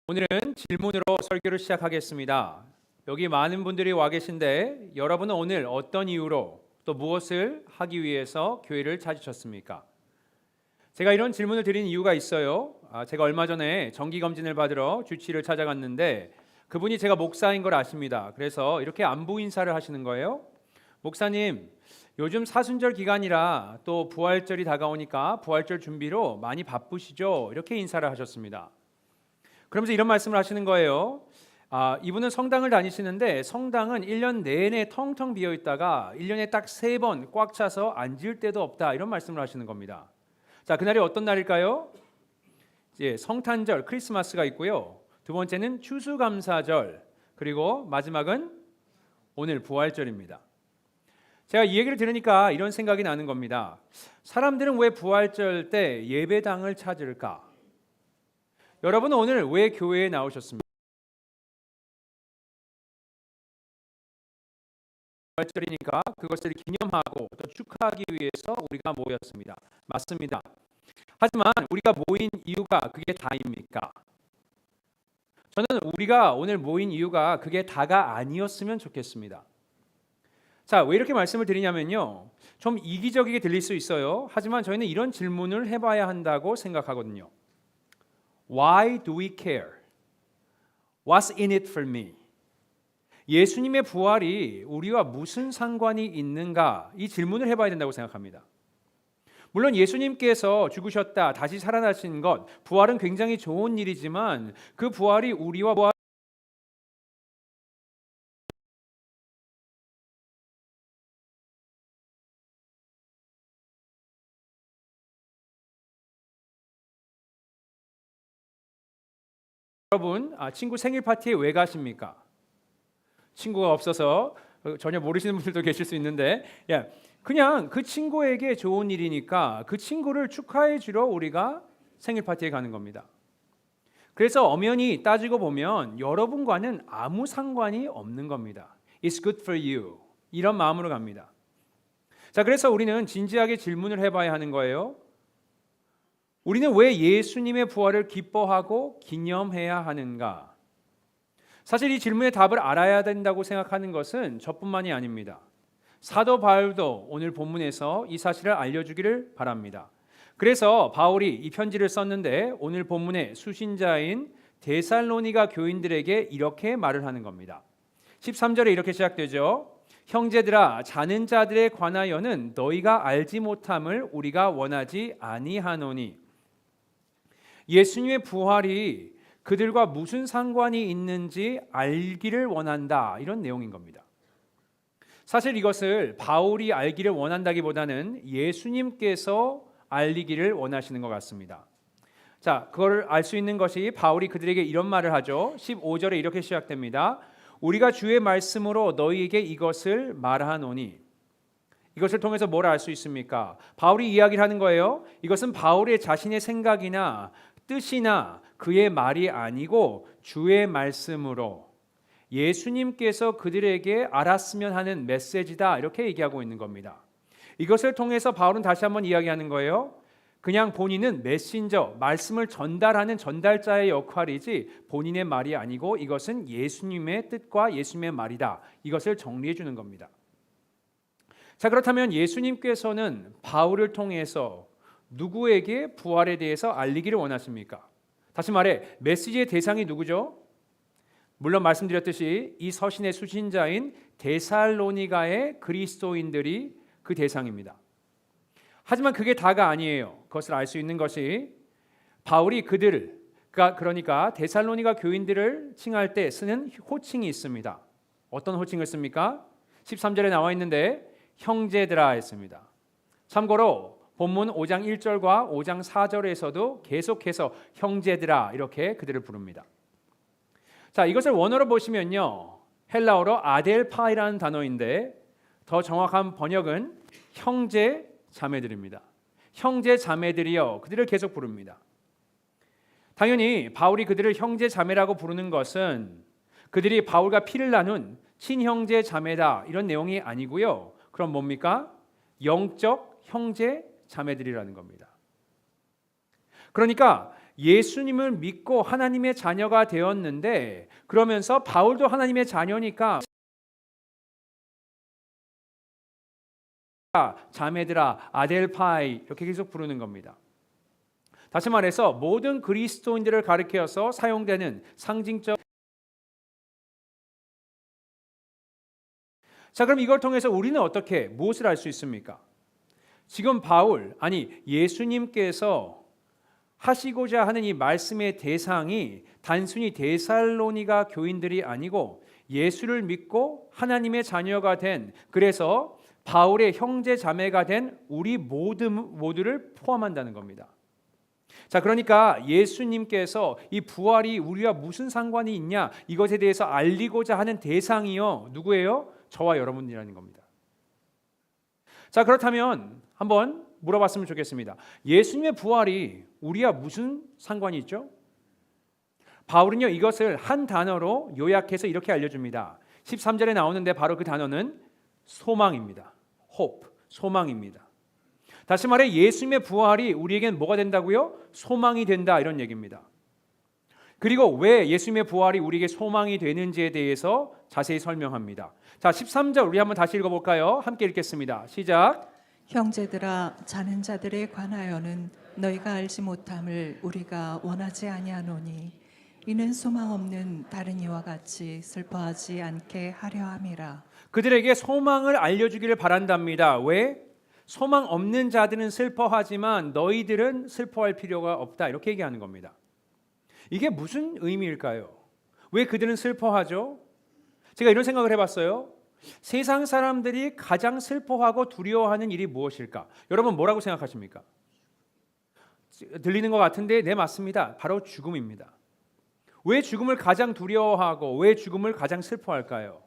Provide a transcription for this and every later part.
오늘은 질문으로 설교를 시작하겠습니다. 여기 많은 분들이 와 계신데 여러분은 오늘 어떤 이유로 또 무엇을 하기 위해서 교회를 찾으셨습니까? 제가 이런 질문을 드린 이유가 있어요. 제가 얼마 전에 정기검진을 받으러 주치의를 찾아갔는데 그분이 제가 목사인 걸 아십니다. 그래서 이렇게 안부 인사를 하시는 거예요. 목사님, 요즘 사순절 기간이라 또 부활절이 다가오니까 부활절 준비로 많이 바쁘시죠? 이렇게 인사를 하셨습니다. 그러면서 이런 말씀을 하시는 거예요. 이분은 성당을 다니시는데 성당은 1년 내내 텅텅 비어 있다가 1년에 딱 3번 꽉 차서 앉을 데도 없다, 이런 말씀을 하시는 겁니다. 자, 그날이 어떤 날일까요? 성탄절, 크리스마스가 있고요. 두 번째는 추수감사절, 그리고 마지막은 오늘 부활절입니다. 제가 이 얘기를 들으니까 이런 생각이 나는 겁니다. 사람들은 왜 부활절 때 예배당을 찾을까? 여러분은 오늘 왜 교회에 나오셨습니까? 부활절이니까 그것을 기념하고 또 축하하기 위해서 우리가 모였습니다. 맞습니다. 하지만 우리가 모인 이유가 그게 다입니까? 저는 우리가 오늘 모인 이유가 그게 다가 아니었으면 좋겠습니다. 자, 왜 이렇게 말씀을 드리냐면요, 좀 이기적이게 들릴 수 있어요. 하지만 저희는 이런 질문을 해봐야 한다고 생각하거든요. Why do we care? What's in it for me? 예수님의 부활이 우리와 무슨 상관이 있는가? 이 질문을 해봐야 된다고 생각합니다. 물론 예수님께서 죽으셨다 다시 살아나신 것, 부활은 굉장히 좋은 일이지만 그 부활이 우리와 여러분, 친구 생일 파티에 왜 가십니까? 친구가 없어서 전혀 모르시는 분들도 계실 수 있는데, 그냥 그 친구에게 좋은 일이니까 그 친구를 축하해 주러 우리가 생일 파티에 가는 겁니다. 그래서 엄연히 따지고 보면 여러분과는 아무 상관이 없는 겁니다. It's good for you. 이런 마음으로 갑니다. 자, 그래서 우리는 진지하게 질문을 해봐야 하는 거예요. 우리는 왜 예수님의 부활을 기뻐하고 기념해야 하는가? 사실 이 질문의 답을 알아야 된다고 생각하는 것은 저뿐만이 아닙니다. 사도 바울도 오늘 본문에서 이 사실을 알려주기를 바랍니다. 그래서 바울이 이 편지를 썼는데 오늘 본문의 수신자인 데살로니가 교인들에게 이렇게 말을 하는 겁니다. 13절에 이렇게 시작되죠. 형제들아, 자는 자들에 관하여는 너희가 알지 못함을 우리가 원하지 아니하노니. 예수님의 부활이 그들과 무슨 상관이 있는지 알기를 원한다, 이런 내용인 겁니다. 사실 이것을 바울이 알기를 원한다기보다는 예수님께서 알리기를 원하시는 것 같습니다. 자, 그걸 알 수 있는 것이 바울이 그들에게 이런 말을 하죠. 15절에 이렇게 시작됩니다. 우리가 주의 말씀으로 너희에게 이것을 말하노니. 이것을 통해서 뭘 알 수 있습니까? 바울이 이야기를 하는 거예요. 이것은 바울의 자신의 생각이나 뜻이나 그의 말이 아니고 주의 말씀으로 예수님께서 그들에게 알았으면 하는 메시지다, 이렇게 얘기하고 있는 겁니다. 이것을 통해서 바울은 다시 한번 이야기하는 거예요. 그냥 본인은 메신저, 말씀을 전달하는 전달자의 역할이지 본인의 말이 아니고 이것은 예수님의 뜻과 예수님의 말이다, 이것을 정리해 주는 겁니다. 자, 그렇다면 예수님께서는 바울을 통해서 누구에게 부활에 대해서 알리기를 원하십니까? 다시 말해 메시지의 대상이 누구죠? 물론 말씀드렸듯이 이 서신의 수신자인 데살로니가의 그리스도인들이 그 대상입니다. 하지만 그게 다가 아니에요. 그것을 알 수 있는 것이 바울이 그들을, 그러니까 데살로니가 교인들을 칭할 때 쓰는 호칭이 있습니다. 어떤 호칭을 씁니까? 13절에 나와 있는데 형제들아 했습니다. 참고로 본문 5장 1절과 5장 4절에서도 계속해서 형제들아 이렇게 그들을 부릅니다. 자, 이것을 원어로 보시면요, 헬라어로 아델파이라는 단어인데 더 정확한 번역은 형제 자매들입니다. 형제 자매들이여, 그들을 계속 부릅니다. 당연히 바울이 그들을 형제 자매라고 부르는 것은 그들이 바울과 피를 나눈 친형제 자매다, 이런 내용이 아니고요. 그럼 뭡니까? 영적 형제 자매들이라는 겁니다. 그러니까 예수님을 믿고 하나님의 자녀가 되었는데, 그러면서 바울도 하나님의 자녀니까 자매들아, 아델파이 이렇게 계속 부르는 겁니다. 다시 말해서 모든 그리스도인들을 가리켜서 사용되는 상징적. 자, 그럼 이걸 통해서 우리는 어떻게 무엇을 알 수 있습니까? 지금 예수님께서 하시고자 하는 이 말씀의 대상이 단순히 데살로니가 교인들이 아니고 예수를 믿고 하나님의 자녀가 된, 그래서 바울의 형제 자매가 된 우리 모두를 포함한다는 겁니다. 자, 그러니까 예수님께서 이 부활이 우리와 무슨 상관이 있냐, 이것에 대해서 알리고자 하는 대상이요, 누구예요? 저와 여러분이라는 겁니다. 자, 그렇다면 한번 물어봤으면 좋겠습니다. 예수님의 부활이 우리와 무슨 상관이 있죠? 바울은요, 이것을 한 단어로 요약해서 이렇게 알려줍니다. 13절에 나오는데 바로 그 단어는 소망입니다. hope, 소망입니다. 다시 말해 예수님의 부활이 우리에겐 뭐가 된다고요? 소망이 된다, 이런 얘기입니다. 그리고 왜 예수님의 부활이 우리에게 소망이 되는지에 대해서 자세히 설명합니다. 자, 13절 우리 한번 다시 읽어볼까요? 함께 읽겠습니다. 시작. 형제들아, 자는 자들에 관하여는 너희가 알지 못함을 우리가 원하지 아니하노니 이는 소망 없는 다른 이와 같이 슬퍼하지 않게 하려 함이라. 그들에게 소망을 알려주기를 바란답니다. 왜? 소망 없는 자들은 슬퍼하지만 너희들은 슬퍼할 필요가 없다, 이렇게 얘기하는 겁니다. 이게 무슨 의미일까요? 왜 그들은 슬퍼하죠? 제가 이런 생각을 해봤어요. 세상 사람들이 가장 슬퍼하고 두려워하는 일이 무엇일까? 여러분 뭐라고 생각하십니까? 들리는 것 같은데 네, 맞습니다. 바로 죽음입니다. 왜 죽음을 가장 두려워하고 왜 죽음을 가장 슬퍼할까요?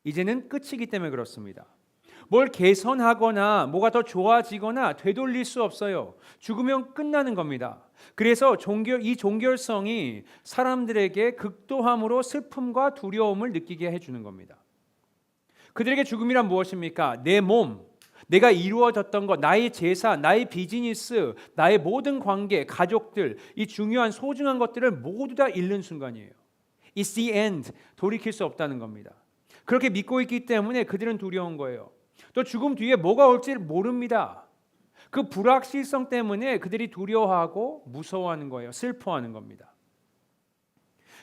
이제는 끝이기 때문에 그렇습니다. 뭘 개선하거나 뭐가 더 좋아지거나 되돌릴 수 없어요. 죽으면 끝나는 겁니다. 그래서 이 종결성이 사람들에게 극도함으로 슬픔과 두려움을 느끼게 해주는 겁니다. 그들에게 죽음이란 무엇입니까? 내 몸, 내가 이루어졌던 것, 나의 재산, 나의 비즈니스, 나의 모든 관계, 가족들, 이 중요한 소중한 것들을 모두 다 잃는 순간이에요. It's the end. 돌이킬 수 없다는 겁니다. 그렇게 믿고 있기 때문에 그들은 두려운 거예요. 또 죽음 뒤에 뭐가 올지 모릅니다. 그 불확실성 때문에 그들이 두려워하고 무서워하는 거예요. 슬퍼하는 겁니다.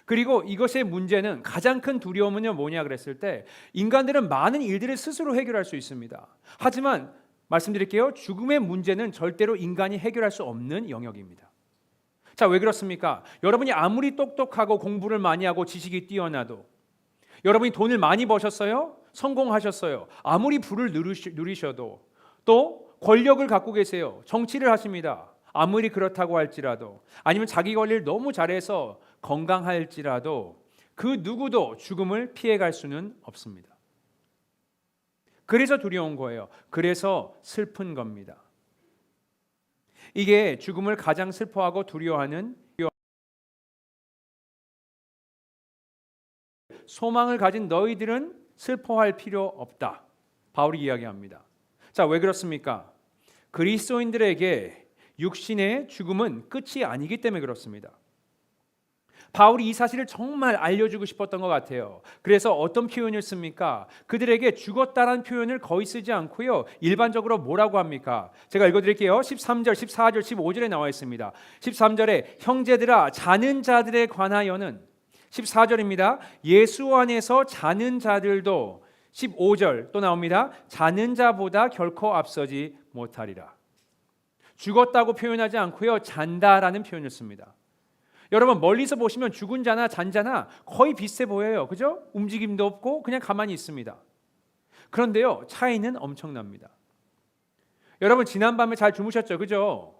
그리고 이것의 문제는, 가장 큰 두려움은요 뭐냐 그랬을 때, 인간들은 많은 일들을 스스로 해결할 수 있습니다. 하지만 말씀드릴게요, 죽음의 문제는 절대로 인간이 해결할 수 없는 영역입니다. 자, 왜 그렇습니까? 여러분이 아무리 똑똑하고 공부를 많이 하고 지식이 뛰어나도, 여러분이 돈을 많이 버셨어요? 성공하셨어요? 아무리 부를 누리셔도, 또 권력을 갖고 계세요, 정치를 하십니다. 아무리 그렇다고 할지라도, 아니면 자기 관리를 너무 잘해서 건강할지라도 그 누구도 죽음을 피해갈 수는 없습니다. 그래서 두려운 거예요. 그래서 슬픈 겁니다. 이게 죽음을 가장 슬퍼하고 두려워하는, 소망을 가진 너희들은 슬퍼할 필요 없다, 바울이 이야기합니다. 자, 왜 그렇습니까? 그리스도인들에게 육신의 죽음은 끝이 아니기 때문에 그렇습니다. 바울이 이 사실을 정말 알려주고 싶었던 것 같아요. 그래서 어떤 표현을 씁니까? 그들에게 죽었다라는 표현을 거의 쓰지 않고요, 일반적으로 뭐라고 합니까? 제가 읽어드릴게요. 13절, 14절, 15절에 나와 있습니다. 13절에 형제들아, 자는 자들에 관하여는, 14절입니다. 예수 안에서 자는 자들도, 15절 또 나옵니다. 자는 자보다 결코 앞서지 못하리라. 죽었다고 표현하지 않고요, 잔다라는 표현을 씁니다. 여러분 멀리서 보시면 죽은 자나 잔 자나 거의 비슷해 보여요. 그죠? 움직임도 없고 그냥 가만히 있습니다. 그런데요, 차이는 엄청납니다. 여러분 지난밤에 잘 주무셨죠? 그죠?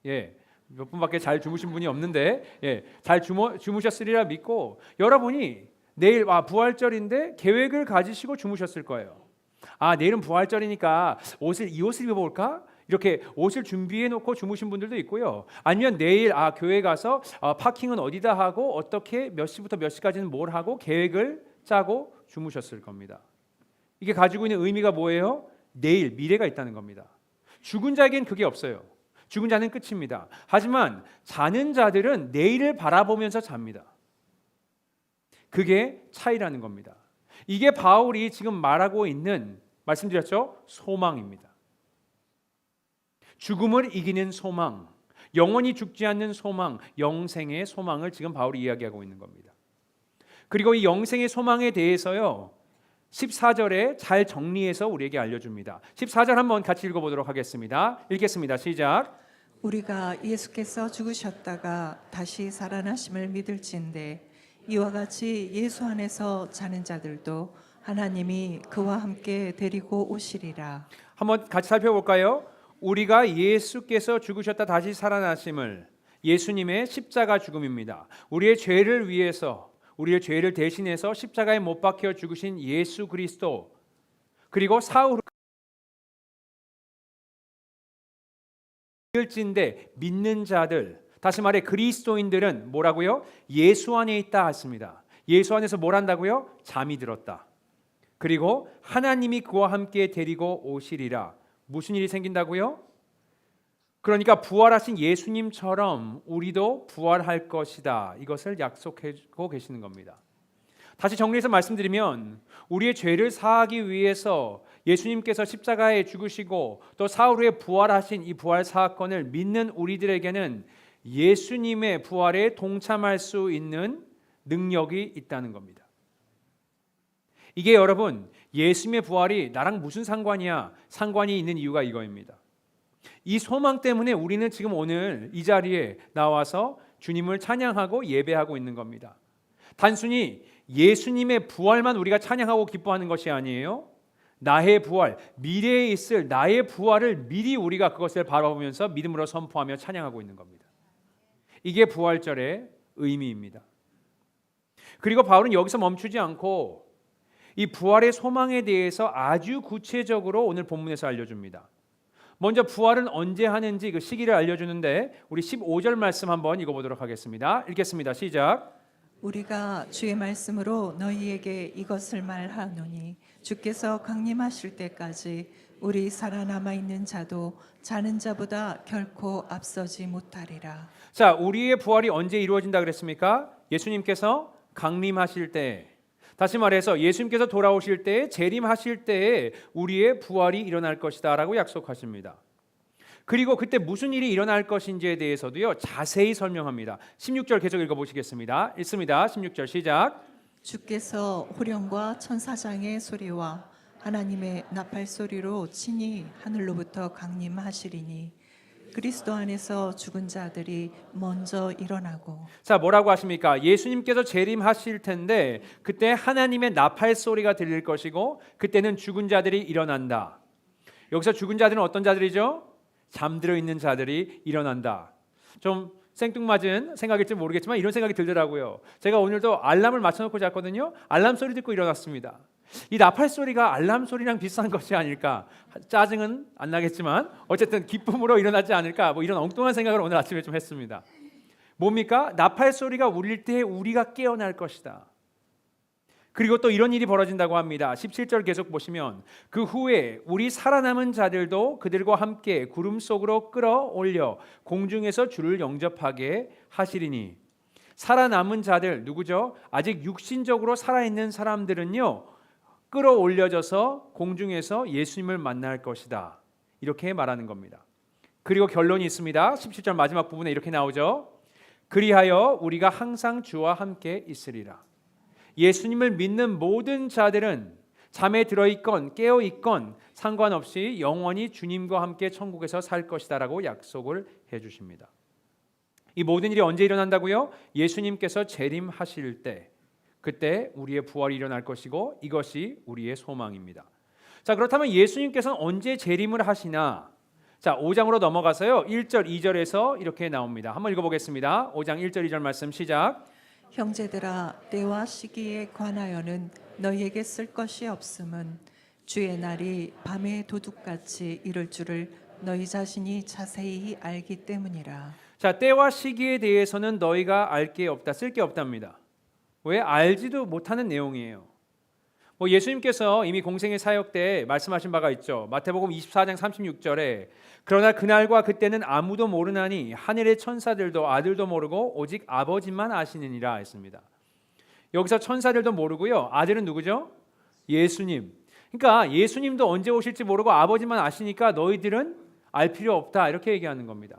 예. 몇 분밖에 잘 주무신 분이 없는데, 예, 잘 주무셨으리라 믿고, 여러분이 내일 부활절인데 계획을 가지시고 주무셨을 거예요. 내일은 부활절이니까 이 옷을 입어볼까? 이렇게 옷을 준비해 놓고 주무신 분들도 있고요. 아니면 내일 교회 가서 파킹은 어디다 하고 어떻게 몇 시부터 몇 시까지는 뭘 하고 계획을 짜고 주무셨을 겁니다. 이게 가지고 있는 의미가 뭐예요? 내일, 미래가 있다는 겁니다. 죽은 자에겐 그게 없어요. 죽은 자는 끝입니다. 하지만 자는 자들은 내일을 바라보면서 잡니다. 그게 차이라는 겁니다. 이게 바울이 지금 말하고 있는, 말씀드렸죠? 소망입니다. 죽음을 이기는 소망, 영원히 죽지 않는 소망, 영생의 소망을 지금 바울이 이야기하고 있는 겁니다. 그리고 이 영생의 소망에 대해서요, 14절에 잘 정리해서 우리에게 알려줍니다. 14절 한번 같이 읽어보도록 하겠습니다. 읽겠습니다. 시작. 우리가 예수께서 죽으셨다가 다시 살아나심을 믿을진데 이와 같이 예수 안에서 자는 자들도 하나님이 그와 함께 데리고 오시리라. 한번 같이 살펴볼까요? 우리가 예수께서 죽으셨다 다시 살아나심을, 예수님의 십자가 죽음입니다. 우리의 죄를 위해서, 우리의 죄를 대신해서 십자가에 못 박혀 죽으신 예수 그리스도, 그리고 사후 믿을진데 믿는 자들, 다시 말해 그리스도인들은 뭐라고요? 예수 안에 있다 했습니다. 예수 안에서 뭘 한다고요? 잠이 들었다. 그리고 하나님이 그와 함께 데리고 오시리라. 무슨 일이 생긴다고요? 그러니까 부활하신 예수님처럼 우리도 부활할 것이다. 이것을 약속하고 계시는 겁니다. 다시 정리해서 말씀드리면 우리의 죄를 사하기 위해서 예수님께서 십자가에 죽으시고 또 사흘 후에 부활하신 이 부활 사건을 믿는 우리들에게는 예수님의 부활에 동참할 수 있는 능력이 있다는 겁니다. 이게 여러분, 예수님의 부활이 나랑 무슨 상관이야? 상관이 있는 이유가 이거입니다. 이 소망 때문에 우리는 지금 오늘 이 자리에 나와서 주님을 찬양하고 예배하고 있는 겁니다. 단순히 예수님의 부활만 우리가 찬양하고 기뻐하는 것이 아니에요. 나의 부활, 미래에 있을 나의 부활을 미리 우리가 그것을 바라보면서 믿음으로 선포하며 찬양하고 있는 겁니다. 이게 부활절의 의미입니다. 그리고 바울은 여기서 멈추지 않고 이 부활의 소망에 대해서 아주 구체적으로 오늘 본문에서 알려줍니다. 먼저 부활은 언제 하는지 그 시기를 알려주는데 우리 15절 말씀 한번 읽어보도록 하겠습니다. 읽겠습니다. 시작. 우리가 주의 말씀으로 너희에게 이것을 말하노니 주께서 강림하실 때까지 우리 살아남아 있는 자도 자는 자보다 결코 앞서지 못하리라. 자, 우리의 부활이 언제 이루어진다 그랬습니까? 예수님께서 강림하실 때, 다시 말해서 예수님께서 돌아오실 때, 재림하실 때에 우리의 부활이 일어날 것이다 라고 약속하십니다. 그리고 그때 무슨 일이 일어날 것인지에 대해서도요, 자세히 설명합니다. 16절 계속 읽어보시겠습니다. 읽습니다. 16절 시작. 주께서 호령과 천사장의 소리와 하나님의 나팔 소리로 친히 하늘로부터 강림하시리니 그리스도 안에서 죽은 자들이 먼저 일어나고. 자, 뭐라고 하십니까? 예수님께서 재림하실 텐데 그때 하나님의 나팔 소리가 들릴 것이고 그때는 죽은 자들이 일어난다. 여기서 죽은 자들은 어떤 자들이죠? 잠들어 있는 자들이 일어난다. 좀 생뚱맞은 생각일지 모르겠지만 이런 생각이 들더라고요. 제가 오늘도 알람을 맞춰놓고 잤거든요. 알람 소리 듣고 일어났습니다. 이 나팔 소리가 알람 소리랑 비슷한 것이 아닐까. 짜증은 안 나겠지만 어쨌든 기쁨으로 일어나지 않을까. 뭐 이런 엉뚱한 생각을 오늘 아침에 좀 했습니다. 뭡니까? 나팔 소리가 울릴 때 우리가 깨어날 것이다. 그리고 또 이런 일이 벌어진다고 합니다. 17절 계속 보시면 그 후에 우리 살아남은 자들도 그들과 함께 구름 속으로 끌어올려 공중에서 주를 영접하게 하시리니. 살아남은 자들 누구죠? 아직 육신적으로 살아있는 사람들은요, 끌어올려져서 공중에서 예수님을 만날 것이다. 이렇게 말하는 겁니다. 그리고 결론이 있습니다. 17절 마지막 부분에 이렇게 나오죠. 그리하여 우리가 항상 주와 함께 있으리라. 예수님을 믿는 모든 자들은 잠에 들어있건 깨어있건 상관없이 영원히 주님과 함께 천국에서 살 것이다 라고 약속을 해주십니다. 이 모든 일이 언제 일어난다고요? 예수님께서 재림하실 때, 그때 우리의 부활이 일어날 것이고 이것이 우리의 소망입니다. 자, 그렇다면 예수님께서는 언제 재림을 하시나? 자, 5장으로 넘어가서요. 1절, 2절에서 이렇게 나옵니다. 한번 읽어보겠습니다. 5장 1절, 2절 말씀 시작. 형제들아 때와 시기에 관하여는 너희에게 쓸 것이 없음은 주의 날이 밤의 도둑같이 이를 줄을 너희 자신이 자세히 알기 때문이라. 자, 때와 시기에 대해서는 너희가 알 게 없다, 쓸 게 없답니다. 왜? 알지도 못하는 내용이에요. 예수님께서 이미 공생의 사역 때 말씀하신 바가 있죠. 마태복음 24장 36절에 그러나 그날과 그때는 아무도 모르나니 하늘의 천사들도 아들도 모르고 오직 아버지만 아시느니라 했습니다. 여기서 천사들도 모르고요. 아들은 누구죠? 예수님. 그러니까 예수님도 언제 오실지 모르고 아버지만 아시니까 너희들은 알 필요 없다 이렇게 얘기하는 겁니다.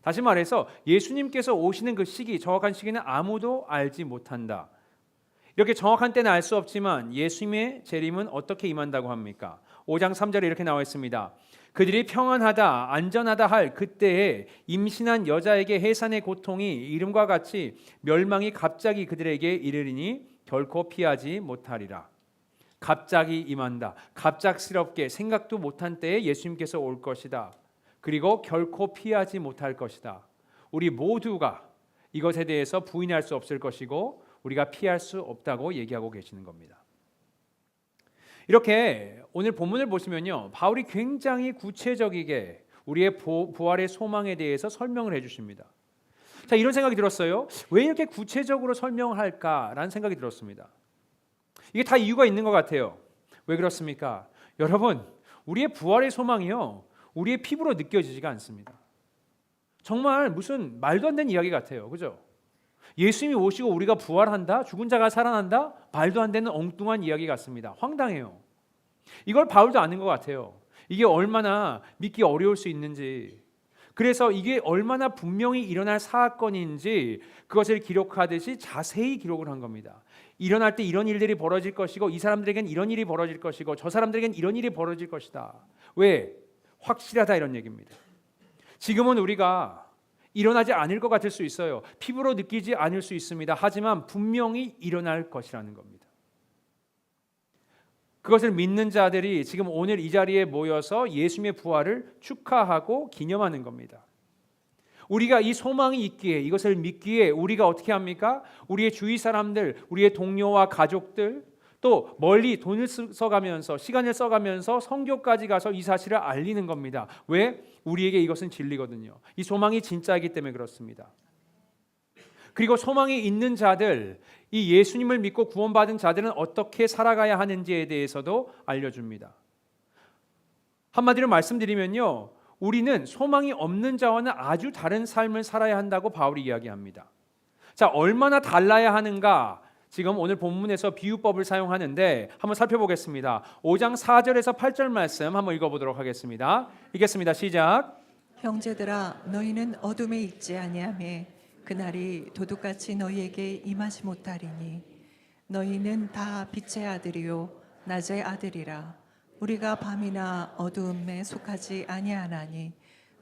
다시 말해서 예수님께서 오시는 그 시기, 정확한 시기는 아무도 알지 못한다. 이렇게 정확한 때는 알 수 없지만 예수님의 재림은 어떻게 임한다고 합니까? 5장 3절에 이렇게 나와 있습니다. 그들이 평안하다 안전하다 할 그때에 임신한 여자에게 해산의 고통이 이름과 같이 멸망이 갑자기 그들에게 이르리니 결코 피하지 못하리라. 갑자기 임한다. 갑작스럽게 생각도 못한 때에 예수님께서 올 것이다. 그리고 결코 피하지 못할 것이다. 우리 모두가 이것에 대해서 부인할 수 없을 것이고 우리가 피할 수 없다고 얘기하고 계시는 겁니다. 이렇게 오늘 본문을 보시면요, 바울이 굉장히 구체적이게 우리의 부활의 소망에 대해서 설명을 해주십니다. 자, 이런 생각이 들었어요. 왜 이렇게 구체적으로 설명을 할까라는 생각이 들었습니다. 이게 다 이유가 있는 것 같아요. 왜 그렇습니까? 여러분, 우리의 부활의 소망이요, 우리의 피부로 느껴지지가 않습니다. 정말 무슨 말도 안 되는 이야기 같아요. 그죠? 예수님이 오시고 우리가 부활한다? 죽은 자가 살아난다? 말도 안 되는 엉뚱한 이야기 같습니다. 황당해요. 이걸 바울도 아는 것 같아요. 이게 얼마나 믿기 어려울 수 있는지, 그래서 이게 얼마나 분명히 일어날 사건인지 그것을 기록하듯이 자세히 기록을 한 겁니다. 일어날 때 이런 일들이 벌어질 것이고 이 사람들에겐 이런 일이 벌어질 것이고 저 사람들에겐 이런 일이 벌어질 것이다. 왜? 확실하다 이런 얘기입니다. 지금은 우리가 일어나지 않을 것 같을 수 있어요. 피부로 느끼지 않을 수 있습니다. 하지만 분명히 일어날 것이라는 겁니다. 그것을 믿는 자들이 지금 오늘 이 자리에 모여서 예수님의 부활을 축하하고 기념하는 겁니다. 우리가 이 소망이 있기에, 이것을 믿기에 우리가 어떻게 합니까? 우리의 주위 사람들, 우리의 동료와 가족들, 또 멀리 돈을 써가면서 시간을 써가면서 선교까지 가서 이 사실을 알리는 겁니다. 왜? 우리에게 이것은 진리거든요. 이 소망이 진짜이기 때문에 그렇습니다. 그리고 소망이 있는 자들, 이 예수님을 믿고 구원받은 자들은 어떻게 살아가야 하는지에 대해서도 알려줍니다. 한마디로 말씀드리면요, 우리는 소망이 없는 자와는 아주 다른 삶을 살아야 한다고 바울이 이야기합니다. 자, 얼마나 달라야 하는가? 지금 오늘 본문에서 비유법을 사용하는데 한번 살펴보겠습니다. 5장 4절에서 8절 말씀 한번 읽어보도록 하겠습니다. 읽겠습니다. 시작. 형제들아 너희는 어둠에 있지 아니하며 그날이 도둑같이 너희에게 임하지 못하리니 너희는 다 빛의 아들이요 낮의 아들이라. 우리가 밤이나 어두움에 속하지 아니하나니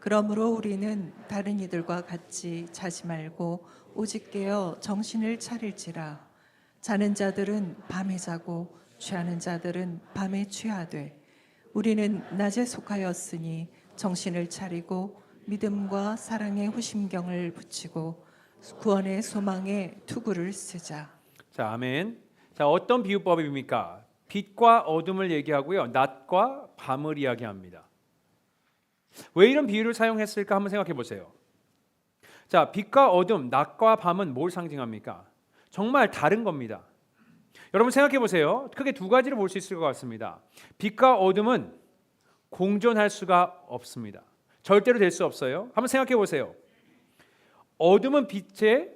그러므로 우리는 다른 이들과 같이 자지 말고 오직 깨어 정신을 차릴지라. 자는 자들은 밤에 자고 취하는 자들은 밤에 취하되 우리는 낮에 속하였으니 정신을 차리고 믿음과 사랑의 후심경을 붙이고 구원의 소망의 투구를 쓰자. 자, 아멘. 자, 어떤 비유법입니까? 빛과 어둠을 얘기하고요, 낮과 밤을 이야기합니다. 왜 이런 비유를 사용했을까 한번 생각해 보세요. 자, 빛과 어둠, 낮과 밤은 뭘 상징합니까? 정말 다른 겁니다. 여러분 생각해 보세요. 크게 두 가지로 볼 수 있을 것 같습니다. 빛과 어둠은 공존할 수가 없습니다. 절대로 될 수 없어요. 한번 생각해 보세요. 어둠은 빛의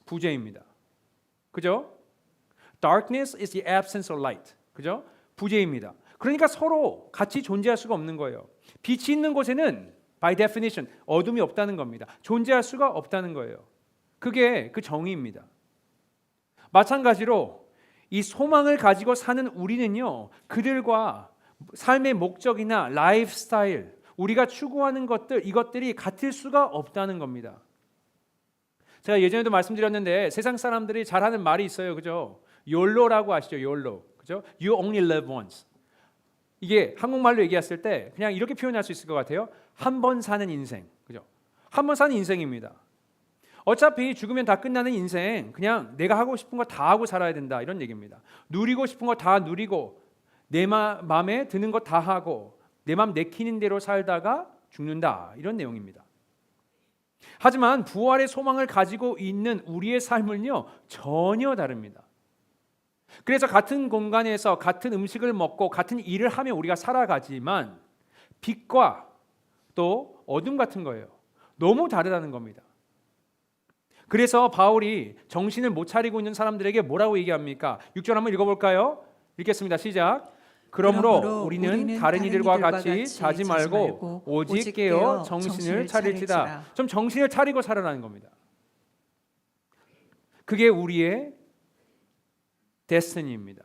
부재입니다. 그죠? Darkness is the absence of light. 그죠? 부재입니다. 그러니까 서로 같이 존재할 수가 없는 거예요. 빛이 있는 곳에는 by definition 어둠이 없다는 겁니다. 존재할 수가 없다는 거예요. 그게 그 정의입니다. 마찬가지로 이 소망을 가지고 사는 우리는요, 그들과 삶의 목적이나 라이프 스타일, 우리가 추구하는 것들, 이것들이 같을 수가 없다는 겁니다. 제가 예전에도 말씀드렸는데 세상 사람들이 잘하는 말이 있어요. 그죠? YOLO라고 아시죠? YOLO. 그죠? You only live once. 이게 한국말로 얘기했을 때 그냥 이렇게 표현할 수 있을 것 같아요. 한 번 사는 인생. 그죠? 한 번 사는 인생입니다. 어차피 죽으면 다 끝나는 인생, 그냥 내가 하고 싶은 거 다 하고 살아야 된다 이런 얘기입니다. 누리고 싶은 거 다 누리고 내 마음에 드는 거 다 하고 내 마음 내키는 대로 살다가 죽는다 이런 내용입니다. 하지만 부활의 소망을 가지고 있는 우리의 삶은요 전혀 다릅니다. 그래서 같은 공간에서 같은 음식을 먹고 같은 일을 하며 우리가 살아가지만 빛과 또 어둠 같은 거예요. 너무 다르다는 겁니다. 그래서 바울이 정신을 못 차리고 있는 사람들에게 뭐라고 얘기합니까? 6절 한번 읽어볼까요? 읽겠습니다. 시작. 그러므로 우리는 다른 이들과 같이 자지 말고 오직 깨어 정신을 차릴지다. 좀 정신을 차리고 살아라는 겁니다. 그게 우리의 데스티니입니다.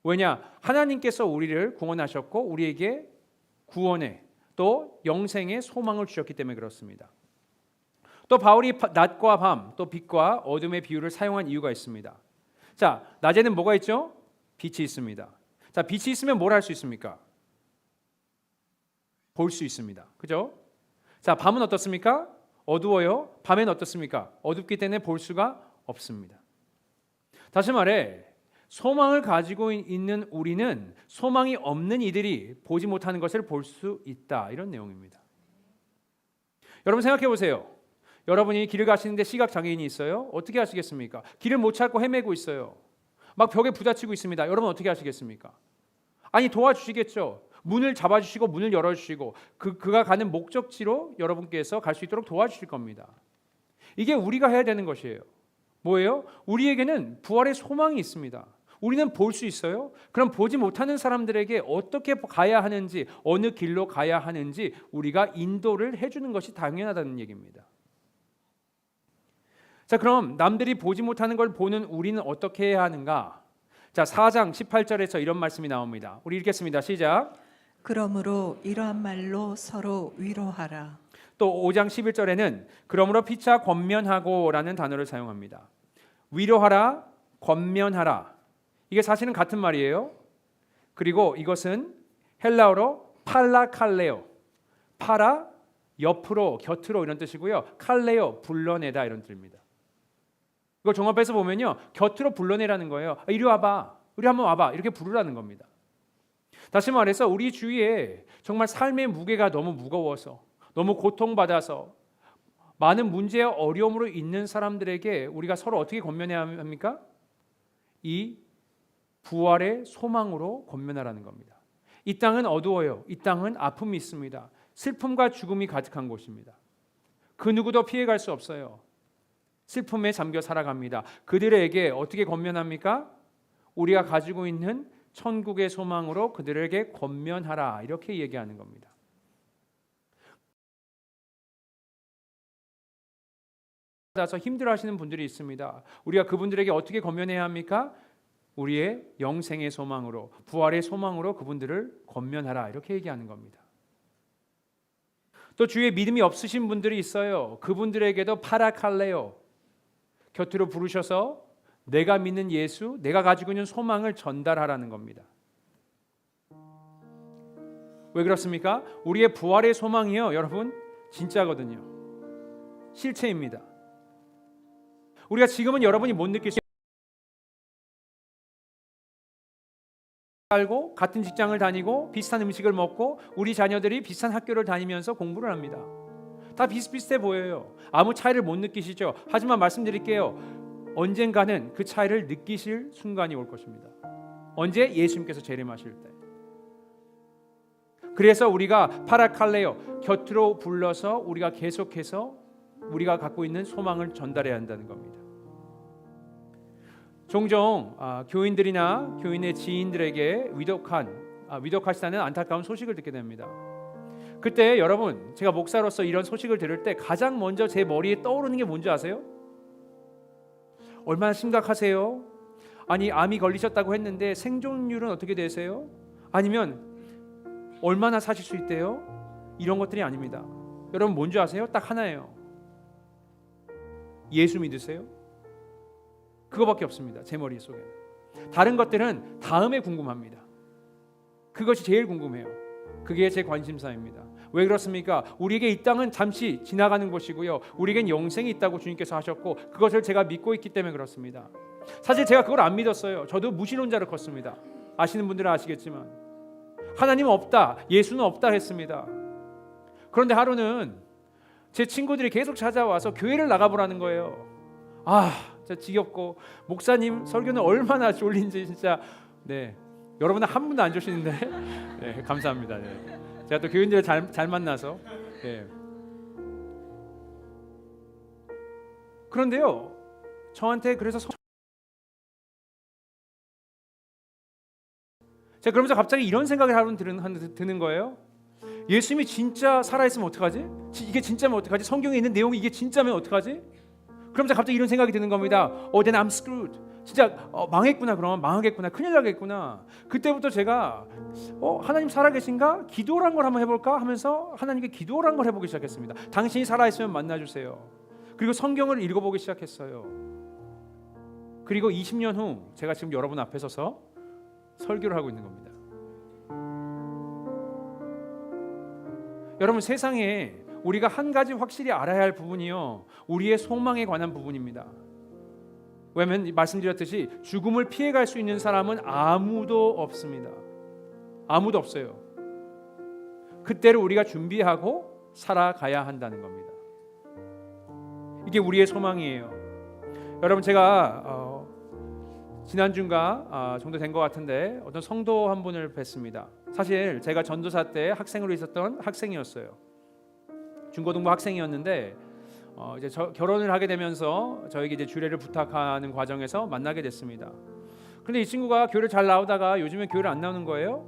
왜냐? 하나님께서 우리를 구원하셨고 우리에게 구원의 또 영생의 소망을 주셨기 때문에 그렇습니다. 또 바울이 낮과 밤, 또 빛과 어둠의 비유를 사용한 이유가 있습니다. 자, 낮에는 뭐가 있죠? 빛이 있습니다. 자, 빛이 있으면 뭘 할 수 있습니까? 볼 수 있습니다. 그죠? 자, 밤은 어떻습니까? 어두워요. 밤엔 어떻습니까? 어둡기 때문에 볼 수가 없습니다. 다시 말해 소망을 가지고 있는 우리는 소망이 없는 이들이 보지 못하는 것을 볼 수 있다. 이런 내용입니다. 여러분 생각해 보세요. 여러분이 길을 가시는데 시각장애인이 있어요. 어떻게 하시겠습니까? 길을 못 찾고 헤매고 있어요. 막 벽에 부딪히고 있습니다. 여러분 어떻게 하시겠습니까? 아니 도와주시겠죠. 문을 잡아주시고 문을 열어주시고 그가 가는 목적지로 여러분께서 갈 수 있도록 도와주실 겁니다. 이게 우리가 해야 되는 것이에요. 뭐예요? 우리에게는 부활의 소망이 있습니다. 우리는 볼 수 있어요. 그럼 보지 못하는 사람들에게 어떻게 가야 하는지, 어느 길로 가야 하는지 우리가 인도를 해주는 것이 당연하다는 얘기입니다. 자, 그럼 남들이 보지 못하는 걸 보는 우리는 어떻게 해야 하는가? 자, 4장 18절에서 이런 말씀이 나옵니다. 우리 읽겠습니다. 시작. 그러므로 이러한 말로 서로 위로하라. 또 5장 11절에는 그러므로 피차 권면하고라는 단어를 사용합니다. 위로하라, 권면하라. 이게 사실은 같은 말이에요. 그리고 이것은 헬라어로 팔라칼레오. 파라 옆으로, 곁으로 이런 뜻이고요. 칼레오 불러내다 이런 뜻입니다. 이걸 종합해서 보면요, 곁으로 불러내라는 거예요. 이리 와봐, 우리 한번 와봐 이렇게 부르라는 겁니다. 다시 말해서 우리 주위에 정말 삶의 무게가 너무 무거워서 너무 고통받아서 많은 문제와 어려움으로 있는 사람들에게 우리가 서로 어떻게 권면해야 합니까? 이 부활의 소망으로 권면하라는 겁니다. 이 땅은 어두워요. 이 땅은 아픔이 있습니다. 슬픔과 죽음이 가득한 곳입니다. 그 누구도 피해갈 수 없어요. 슬픔에 잠겨 살아갑니다. 그들에게 어떻게 권면합니까? 우리가 가지고 있는 천국의 소망으로 그들에게 권면하라 이렇게 얘기하는 겁니다. 받아서 힘들어하시는 분들이 있습니다. 우리가 그분들에게 어떻게 권면해야 합니까? 우리의 영생의 소망으로, 부활의 소망으로 그분들을 권면하라 이렇게 얘기하는 겁니다. 또 주위에 믿음이 없으신 분들이 있어요. 그분들에게도 파라칼레오, 곁으로 부르셔서 내가 믿는 예수, 내가 가지고 있는 소망을 전달하라는 겁니다. 왜 그렇습니까? 우리의 부활의 소망이요, 여러분, 진짜거든요. 실체입니다. 우리가 지금은 여러분이 못 느낄 수 살고 같은 직장을 다니고 비슷한 음식을 먹고 우리 자녀들이 비슷한 학교를 다니면서 공부를 합니다. 다 비슷비슷해 보여요. 아무 차이를 못 느끼시죠? 하지만 말씀드릴게요. 언젠가는 그 차이를 느끼실 순간이 올 것입니다. 언제? 예수님께서 재림하실 때. 그래서 우리가 파라칼레오, 곁으로 불러서 우리가 계속해서 우리가 갖고 있는 소망을 전달해야 한다는 겁니다. 종종 교인들이나 교인의 지인들에게 위독하시다는 안타까운 소식을 듣게 됩니다. 그때 여러분, 제가 목사로서 이런 소식을 들을 때 가장 먼저 제 머리에 떠오르는 게 뭔지 아세요? 얼마나 심각하세요? 아니, 암이 걸리셨다고 했는데 생존율은 어떻게 되세요? 아니면 얼마나 사실 수 있대요? 이런 것들이 아닙니다. 여러분 뭔지 아세요? 딱 하나예요. 예수 믿으세요? 그거밖에 없습니다. 제 머릿속에. 다른 것들은 다음에 궁금합니다. 그것이 제일 궁금해요. 그게 제 관심사입니다. 왜 그렇습니까? 우리에게 이 땅은 잠시 지나가는 곳이고요. 우리에겐 영생이 있다고 주님께서 하셨고 그것을 제가 믿고 있기 때문에 그렇습니다. 사실 제가 그걸 안 믿었어요. 저도 무신론자를 컸습니다. 아시는 분들은 아시겠지만 하나님은 없다, 예수는 없다 했습니다. 그런데 하루는 제 친구들이 계속 찾아와서 교회를 나가보라는 거예요. 진짜 지겹고 목사님 설교는 얼마나 졸린지 진짜 네 여러분은 한 분도 안 주시는데 네, 감사합니다. 네. 제가 또 교인들을 잘 만나서 네. 그런데요 저한테 그래서 제가 그러면서 갑자기 이런 생각을 하루 드는 거예요. 예수님이 진짜 살아있으면 어떡하지? 이게 진짜면 어떡하지? 성경에 있는 내용이 이게 진짜면 어떡하지? 그러면서 갑자기 이런 생각이 드는 겁니다. then I'm screwed. 진짜 망했구나. 그럼 망하겠구나. 큰일 나겠구나. 그때부터 제가 하나님 살아계신가? 기도란 걸 한번 해볼까? 하면서 하나님께 기도란 걸 해보기 시작했습니다. 당신이 살아있으면 만나주세요. 그리고 성경을 읽어보기 시작했어요. 그리고 20년 후 제가 지금 여러분 앞에 서서 설교를 하고 있는 겁니다. 여러분 세상에 우리가 한 가지 확실히 알아야 할 부분이요 우리의 소망에 관한 부분입니다. 왜냐하면 말씀드렸듯이 죽음을 피해갈 수 있는 사람은 아무도 없습니다. 아무도 없어요. 그때를 우리가 준비하고 살아가야 한다는 겁니다. 이게 우리의 소망이에요. 여러분 제가 지난주인가 정도 된 것 같은데 어떤 성도 한 분을 뵀습니다. 사실 제가 전도사 때 학생으로 있었던 학생이었어요. 중고등부 학생이었는데 이제 결혼을 하게 되면서 저에게 이제 주례를 부탁하는 과정에서 만나게 됐습니다. 그런데 이 친구가 교회를 잘 나오다가 요즘에 교회를 안 나오는 거예요.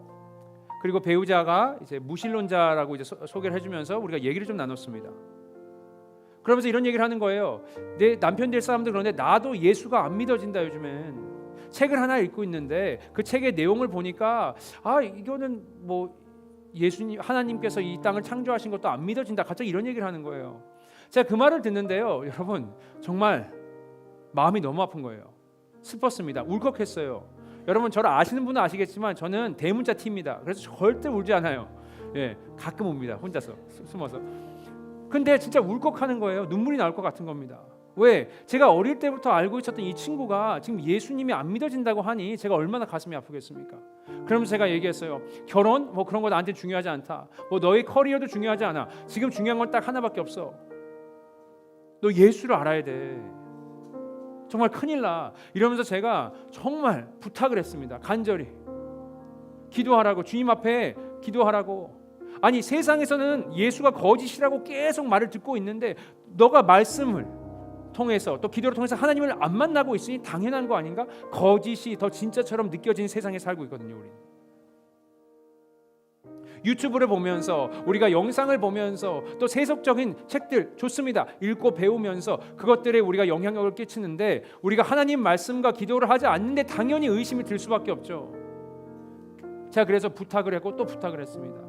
그리고 배우자가 이제 무신론자라고 이제 소개를 해주면서 우리가 얘기를 좀 나눴습니다. 그러면서 이런 얘기를 하는 거예요. 내 남편 될 사람도 그런데 나도 예수가 안 믿어진다 요즘엔. 책을 하나 읽고 있는데 그 책의 내용을 보니까 이거는 뭐 예수님 하나님께서 이 땅을 창조하신 것도 안 믿어진다. 갑자기 이런 얘기를 하는 거예요. 제가 그 말을 듣는데요, 여러분 정말 마음이 너무 아픈 거예요. 슬펐습니다. 울컥했어요. 여러분 저를 아시는 분은 아시겠지만 저는 대문자 T입니다. 그래서 절대 울지 않아요. 예, 가끔 웁니다. 혼자서 숨어서. 근데 진짜 울컥하는 거예요. 눈물이 나올 것 같은 겁니다. 왜? 제가 어릴 때부터 알고 있었던 이 친구가 지금 예수님이 안 믿어진다고 하니 제가 얼마나 가슴이 아프겠습니까? 그러면서 제가 얘기했어요. 결혼 뭐 그런 거 나한테 중요하지 않다. 뭐 너의 커리어도 중요하지 않아. 지금 중요한 건 딱 하나밖에 없어. 너 예수를 알아야 돼. 정말 큰일 나. 이러면서 제가 정말 부탁을 했습니다. 간절히 기도하라고, 주님 앞에 기도하라고. 아니 세상에서는 예수가 거짓이라고 계속 말을 듣고 있는데 너가 말씀을 통해서 또 기도를 통해서 하나님을 안 만나고 있으니 당연한 거 아닌가? 거짓이 더 진짜처럼 느껴지는 세상에 살고 있거든요. 우리는 유튜브를 보면서 우리가 영상을 보면서 또 세속적인 책들 좋습니다. 읽고 배우면서 그것들에 우리가 영향력을 끼치는데 우리가 하나님 말씀과 기도를 하지 않는데 당연히 의심이 들 수밖에 없죠. 제가 그래서 부탁을 했고 또 부탁을 했습니다.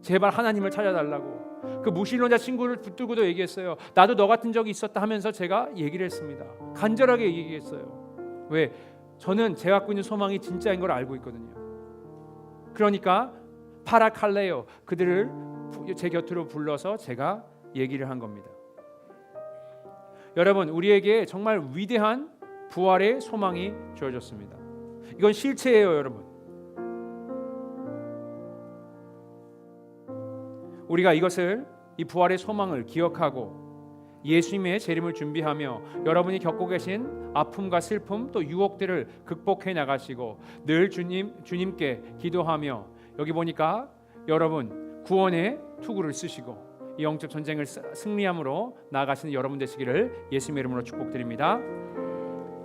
제발 하나님을 찾아달라고. 그 무신론자 친구를 붙들고도 얘기했어요. 나도 너 같은 적이 있었다 하면서 제가 얘기를 했습니다. 간절하게 얘기했어요. 왜? 저는 제가 갖고 있는 소망이 진짜인 걸 알고 있거든요. 그러니까 파라칼레오 그들을 제 곁으로 불러서 제가 얘기를 한 겁니다. 여러분 우리에게 정말 위대한 부활의 소망이 주어졌습니다. 이건 실체예요, 여러분. 우리가 이 부활의 소망을 기억하고 예수님의 재림을 준비하며 여러분이 겪고 계신 아픔과 슬픔 또 유혹들을 극복해 나가시고 늘 주님께 기도하며 여기 보니까 여러분 구원의 투구를 쓰시고 이 영적 전쟁을 승리함으로 나아가시는 여러분 되시기를 예수님의 이름으로 축복드립니다.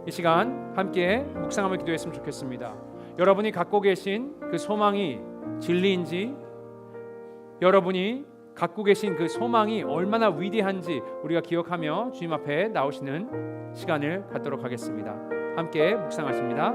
이 시간 함께 묵상하며 기도했으면 좋겠습니다. 여러분이 갖고 계신 그 소망이 진리인지 여러분이 갖고 계신 그 소망이 얼마나 위대한지 우리가 기억하며 주님 앞에 나오시는 시간을 갖도록 하겠습니다. 함께 묵상하십니다.